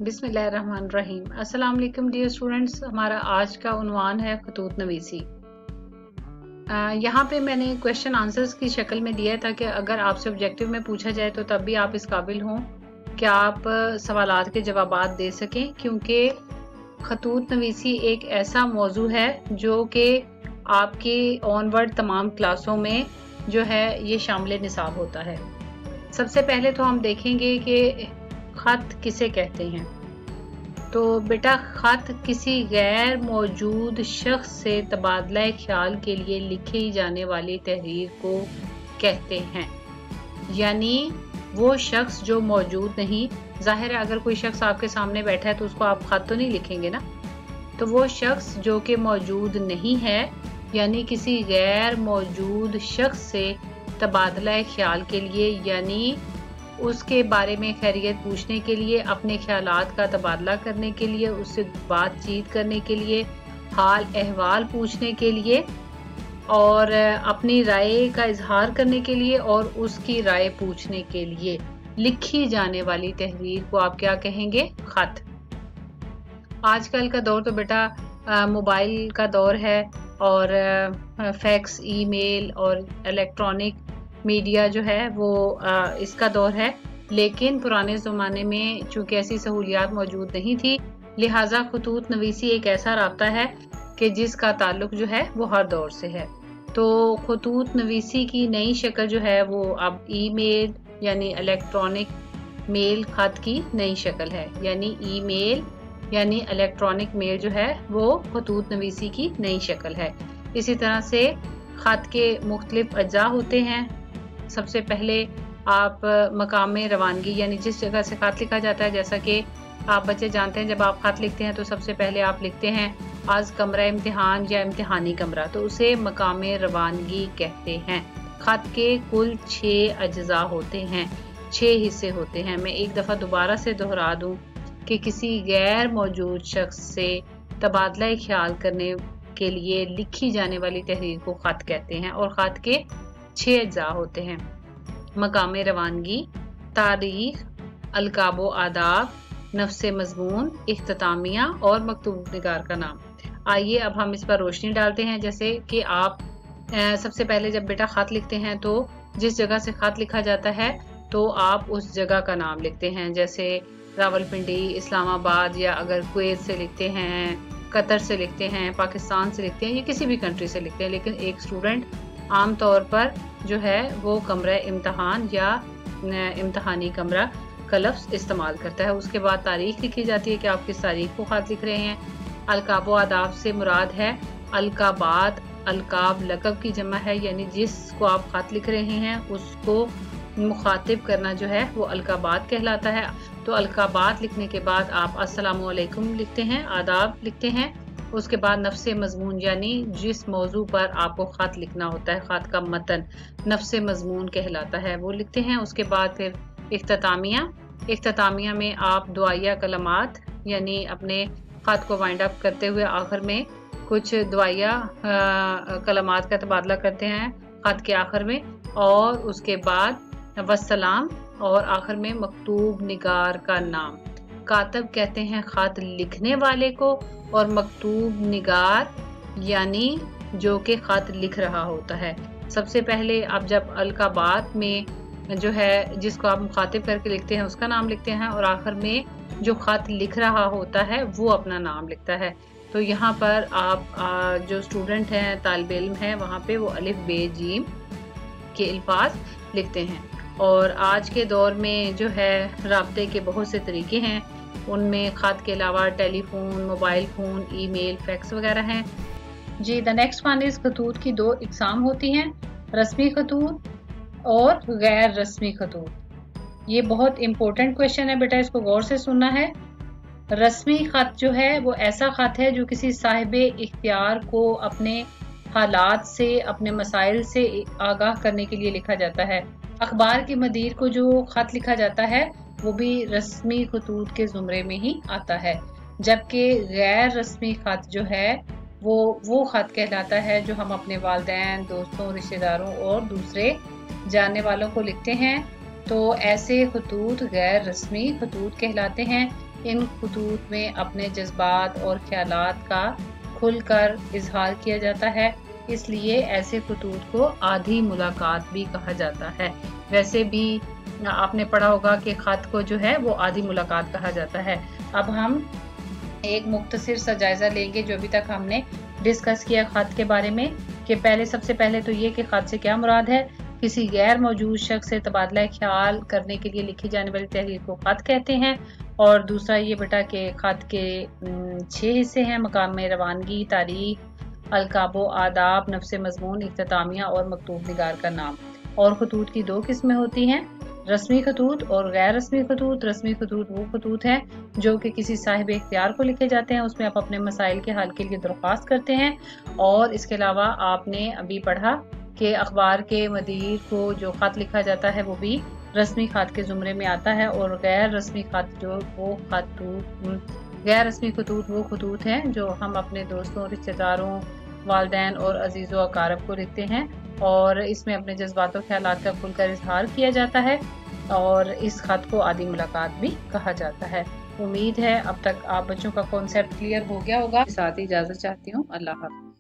बिस्मिल्लाहिर्रहमानिर्रहीम। अस्सलाम वालेकुम डियर स्टूडेंट्स। हमारा आज का उन्वान है खतूत नवीसी। यहाँ पे मैंने क्वेश्चन आंसर्स की शक्ल में दिया है ताकि अगर आपसे ऑब्जेक्टिव में पूछा जाए तो तब भी आप इस काबिल हों कि आप सवालात के जवाबात दे सकें, क्योंकि खतूत नवीसी एक ऐसा मौजू है जो कि आपकी ऑनवर्ड तमाम क्लासों में जो है ये शामिल निसाब होता है। सबसे पहले तो हम देखेंगे कि खत किसे कहते हैं। तो बेटा, खत किसी गैर मौजूद शख्स से तबादला ख्याल के लिए लिखी जाने वाली तहरीर को कहते हैं। यानी वो शख्स जो मौजूद नहीं, जाहिर है अगर कोई शख्स आपके सामने बैठा है तो उसको आप खत तो नहीं लिखेंगे ना। तो वो शख्स जो कि मौजूद नहीं है, यानी किसी गैर मौजूद शख्स से तबादला ख्याल के लिए, यानी उसके बारे में खैरियत पूछने के लिए, अपने ख्यालात का तबादला करने के लिए, उससे बातचीत करने के लिए, हाल अहवाल पूछने के लिए और अपनी राय का इजहार करने के लिए और उसकी राय पूछने के लिए लिखी जाने वाली तहरीर को आप क्या कहेंगे? खत। आजकल का दौर तो बेटा मोबाइल का दौर है और फैक्स, ईमेल और इलेक्ट्रॉनिक मीडिया जो है वो इसका दौर है। लेकिन पुराने ज़माने में चूँकि ऐसी सहूलियात मौजूद नहीं थी, लिहाजा खतूत नवीसी एक ऐसा राब्ता है कि जिसका ताल्लुक जो है वो हर दौर से है। तो खतूत नवीसी की नई शक्ल जो है वो अब ईमेल यानी इलेक्ट्रॉनिक मेल खत की नई शक्ल है। यानी ईमेल यानी इलेक्ट्रॉनिक मेल जो है वो खतूत नवीसी की नई शक्ल है। इसी तरह से खत के मुख्तलिफ अज्जा होते हैं। सबसे पहले आप मकाम रवानगी यानी जिस जगह से खत लिखा जाता है, जैसा कि आप बच्चे जानते हैं जब आप खत लिखते हैं तो सबसे पहले आप लिखते हैं आज कमरा इम्तिहान या इम्तिहानी कमरा, तो उसे मकाम रवानगी कहते हैं। खत के कुल 6 अज्जा होते हैं, 6 हिस्से होते हैं। मैं एक दफ़ा दोबारा से दोहरा दूं कि किसी गैर मौजूद शख्स से तबादला ख्याल करने के लिए लिखी जाने वाली तहरीर को खत कहते हैं और खत के 6 अज्जा होते हैं। मकाम रवानगी, तारीख, अलकाबो आदाब, नफ्से मजमून, इख्तितामिया और मकतूब निगार का नाम। आइए अब हम इस पर रोशनी डालते हैं। जैसे कि आप सबसे पहले जब बेटा खत लिखते हैं तो जिस जगह से खत लिखा जाता है तो आप उस जगह का नाम लिखते हैं। जैसे रावलपिंडी, इस्लामाबाद, या अगर कुवैत से लिखते हैं, कतर से लिखते हैं, पाकिस्तान से लिखते हैं या किसी भी कंट्री से लिखते हैं। लेकिन एक स्टूडेंट आम तौर पर जो है वो कमरा इम्तिहान या इम्तिहानी कमरा का लफ्ज़ इस्तेमाल करता है। उसके बाद तारीख लिखी जाती है कि आप किस तारीख को खत लिख रहे हैं। अलकाबो आदाब से मुराद है अलकाबात। अलकाब लकब की जमा है, यानी जिसको आप खत लिख रहे हैं उसको मुखातिब करना जो है वो अलकाबात कहलाता है। तो अलकाबात लिखने के बाद आप अस्सलामु अलैकुम लिखते हैं, आदाब लिखते हैं। उसके बाद नफ्से मजमून यानी जिस मौजू पर आपको खत लिखना होता है, खत का मतन नफ्से मजमून कहलाता है, वो लिखते हैं। उसके बाद फिर इख्तितामिया। इख्तितामिया में आप दुआया कलमात यानी अपने खत को वाइंड अप करते हुए आखिर में कुछ दुआया कलमात का तबादला करते हैं खत के आखिर में, और उसके बाद वस्सलाम और आखिर में मकतूब निगार का नाम। कातब कहते हैं खत लिखने वाले को और मकतूब निगार यानी जो कि खत लिख रहा होता है। सबसे पहले आप जब अलकाबात में जो है जिसको आप मुखातिब करके लिखते हैं उसका नाम लिखते हैं और आखिर में जो खत लिख रहा होता है वो अपना नाम लिखता है। तो यहाँ पर आप जो स्टूडेंट हैं, तालिब इल्म हैं, वहाँ पे वो अलिफ बे जीम के अल्फाज लिखते हैं। और आज के दौर में जो है राब्ते के बहुत से तरीके हैं, उनमें खत के अलावा telephone, mobile phone, email, fax वगैरह हैं जी। द नेक्स्ट वन इज़ खतूत की 2 इकसाम होती हैं, रस्मी खतूत और गैर रस्मी खतूत। ये बहुत इम्पोर्टेंट क्वेश्चन है बेटा, इसको गौर से सुनना है। रस्मी खत जो है वो ऐसा खत है जो किसी साहिब इख्तियार को अपने हालात से, अपने मसाइल से आगाह करने के लिए लिखा जाता है। अखबार के मदीर को जो खत लिखा जाता है वो भी रस्मी खतूत के में ही आता है। जबकि गैर रस्मी खत जो है वो खत कहलाता है जो हम अपने वालिदैन, दोस्तों, रिश्तेदारों और दूसरे जानने वालों को लिखते हैं। तो ऐसे खतूत गैर रस्मी खतूत कहलाते हैं। ان خطوط میں اپنے جذبات اور خیالات کا کھل کر اظہار کیا جاتا ہے، اس لیے ایسے خطوط کو آدھی ملاقات بھی کہا جاتا ہے۔ ویسے بھی آپ نے پڑھا ہوگا کہ خط کو جو ہے وہ آدھی ملاقات کہا جاتا ہے۔ اب ہم ایک مختصر سا جائزہ لیں گے جو ابھی تک ہم نے ڈسکس کیا خط کے بارے میں، کہ سب سے پہلے تو یہ کہ خط سے کیا مراد ہے۔ کسی غیر موجود شخص سے تبادلہ خیال کرنے کے لیے لکھی جانے والی تحریر کو خط کہتے ہیں۔ اور دوسرا یہ بیٹا کہ خط کے 6 حصے ہیں: مقام روانگی، تاریخ، القاب و آداب، نفس مضمون، اختتامیہ اور مکتوب نگار کا نام۔ اور خطوط کی 2 قسمیں ہوتی ہیں: رسمی خطوط اور غیر رسمی خطوط۔ رسمی خطوط وہ خطوط ہیں جو کہ کسی صاحب اختیار کو لکھے جاتے ہیں، اس میں آپ اپنے مسائل کے حل کے لیے درخواست کرتے ہیں۔ اور اس کے علاوہ آپ نے ابھی پڑھا کہ اخبار کے مدیر کو جو خط لکھا جاتا ہے وہ بھی رسمی خط کے زمرے میں آتا ہے۔ اور غیر رسمی خطوط وہ خطوط ہیں جو ہم اپنے دوستوں، رشتہ داروں، والدین اور عزیز و اقارب کو لکھتے ہیں، اور اس میں اپنے جذبات و خیالات کا کھل کر اظہار کیا جاتا ہے، اور اس خط کو آدھی ملاقات بھی کہا جاتا ہے۔ امید ہے اب تک آپ بچوں کا کانسیپٹ کلیئر ہو گیا ہوگا۔ ساتھ ہی اجازت چاہتی ہوں۔ اللہ حافظ۔